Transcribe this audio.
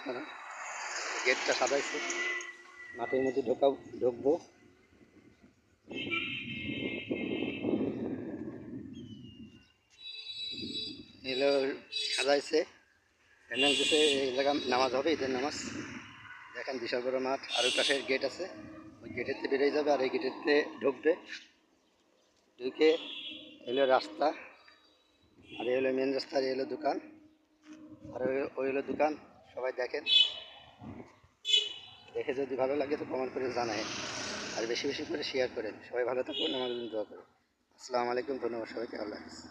আপনারা। গেটটা সাজাইছে, মাঠের মধ্যে ঢুকবো। এগুলো সাজাইছে, প্যান্ডেল দিছে, এই জায়গা নামাজ হবে, ঈদের নামাজ। দেখেন বিশাল বড় মাঠ, আর ওই পাশে গেট আছে, ওই গেটেরতে বেরিয়ে যাবে, আর এই গেটেরতে ঢুকবে। ঢুকে এলো রাস্তা, আর এই হলো মেন রাস্তা, আর এই হলো দোকান, আর ওই হলো দোকান। সবাই দেখেন, দেখে যদি ভালো লাগে তো কমেন্ট করে জানায়, আর বেশি বেশি করে শেয়ার করেন। সবাই ভালো থাকুন, আমার জন্য দোয়া করুন। আসসালামু আলাইকুম, ধন্যবাদ সবাইকে, আল্লাহ হাফেজ।